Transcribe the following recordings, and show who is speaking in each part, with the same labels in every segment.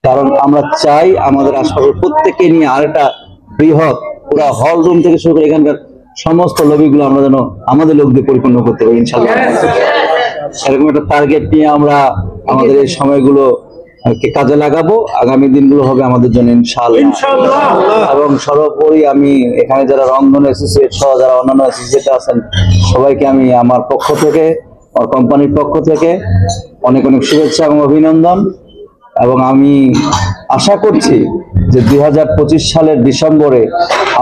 Speaker 1: কারণ আমরা চাই আমাদের আশপাশের প্রত্যেককে নিয়ে আরেকটা বৃহৎ পুরা হল রুম থেকে শুরু করে এখানকার সমস্ত লবিগুলো আমরা যেন আমাদের লোক দিয়ে পরিপূর্ণ করতে পারি ইনশাআল্লাহ। এরকম একটা টার্গেট নিয়ে আমরা আমাদের এই সময়গুলো কাজে লাগাবো। আগামী দিনগুলো হবে আমাদের জন্য ইনশাআল্লাহ। এবং সর্বোপরি আমি এখানে যারা রংধনু অ্যাসোসিয়েট সহ যারা অন্যান্য অ্যাসোসিয়েট আছেন সবাইকে আমি আমার পক্ষ থেকে, আমার কোম্পানির পক্ষ থেকে অনেক অনেক শুভেচ্ছা এবং অভিনন্দন। এবং আমি আশা করছি যে 2025 সালের ডিসেম্বরে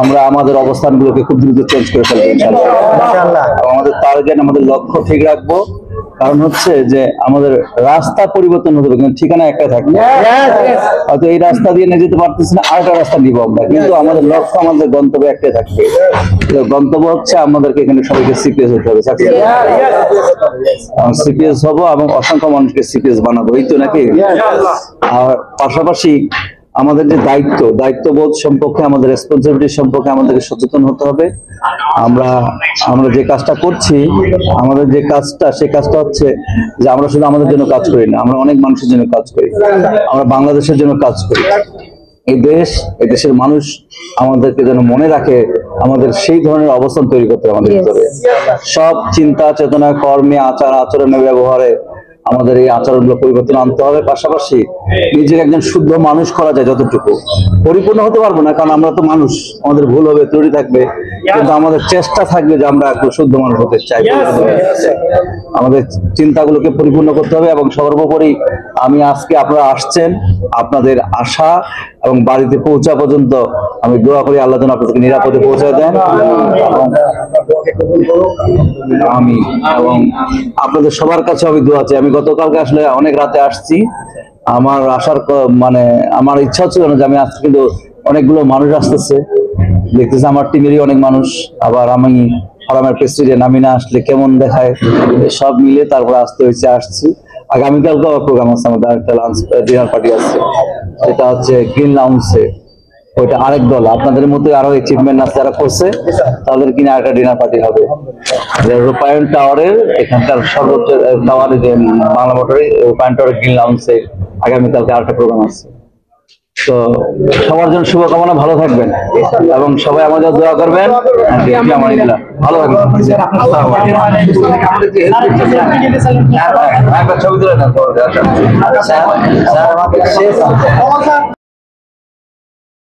Speaker 1: আমরা আমাদের অবস্থানগুলোকে খুব দ্রুত চেঞ্জ করে ফেলবো ইনশাআল্লাহ। আমাদের টার্গেট, আমাদের লক্ষ্য ঠিক রাখবো। কারণ হচ্ছে যে আমাদের রাস্তা পরিবর্তন হতে হবে কিন্তু ঠিকানা একটা থাকবে। হয়তো এই রাস্তা দিয়ে নিয়ে যেতে পারতেছি না, আরেকটা রাস্তা নিবো আমরা, কিন্তু আমাদের লক্ষ্য, আমাদের গন্তব্য একটাই থাকবে। গন্তব্য হচ্ছে আমাদেরকে এখানে সবাইকে সিপিএস হতে হবে, সিপিএস হবো এবং অসংখ্য মানুষকে সিপিএস বানাবো, এই তো নাকি? আর পাশাপাশি আমাদের যে দায়িত্ববোধ সম্পর্কে, আমাদের রেসপন্সিবিলিটি সম্পর্কে আমাদেরকে সচেতন হতে হবে। আমরা যে কাজটা করছি, আমাদের যে কাজটা, সেই কাজটা হচ্ছে যে আমরা শুধু আমাদের জন্য কাজ করি না, আমরা অনেক মানুষের জন্য কাজ করি, আমরা বাংলাদেশের জন্য কাজ করি। এই দেশের মানুষ আমাদেরকে যেন মনে রাখে, আমাদের সেই ধরনের অবস্থান তৈরি করতে হবে আমাদের ভিতরে। সব চিন্তা চেতনা, কর্মে, আচরণে, ব্যবহারে আমাদের এই আচরণগুলো পরিবর্তন আনতে হবে। পাশাপাশি নিজের একজন শুদ্ধ মানুষ করা যায় যতটুকু, পরিপূর্ণ হতে পারবো না কারণ আমরা তো মানুষ, আমাদের ভুল হবে, ত্রুটি থাকবে, কিন্তু আমাদের চেষ্টা থাকবে যে আমরা একটু শুদ্ধ মানুষ হতে চাই। আমাদের চিন্তাগুলোকে পরিপূর্ণ করতে হবে। এবং সর্বোপরি আমি আজকে আপনারা আসছেন, আপনাদের আশা এবং বাড়িতে পৌঁছা পর্যন্ত আমি দোয়া করি আল্লাহ যেন আপনাদেরকে নিরাপদে পৌঁছায় দেন। আমি এবং আপনাদের সবার কাছে আমি দোয়া চাই। আমি গতকালকে আসলে অনেক রাতে আসছি, আমার আসার মানে আমার ইচ্ছা ছিল না যে আমি আসছি, কিন্তু অনেকগুলো মানুষ আসতেছে, দেখতেছে আমার টিমেরই অনেক মানুষ। আবার আমি হারামের প্রেসিডেন্ট, আমি না আসলে কেমন দেখায়, সব মিলে তারপর আসতে হয়েছে, আসছি। আগামীকালকে আবার প্রোগ্রাম আছে, আমাদের একটা লাঞ্চ ডিনার পার্টি আছে, যেটা হচ্ছে গ্রিন লাউঞ্জে। ওইটা আরেক দল, আপনাদের মধ্যে আরো অ্যাচিভমেন্ট আছে যারা করছে, তাদের কিনে আরেকটা ডিনার পার্টি হবে রূপায়ণ টাওয়ারের, এখানকার সর্বোচ্চ টাওয়ারে যে বাংলা মোটরে রূপায়ণ টাওয়ারের গ্রিন লাউঞ্জে আগামীকালকে আরেকটা প্রোগ্রাম আছে। তো সবার জন্য শুভকামনা, ভালো থাকবেন এবং সবাই আমাদের দোয়া করবেন। ভালো থাকবেন। ছবি তুলে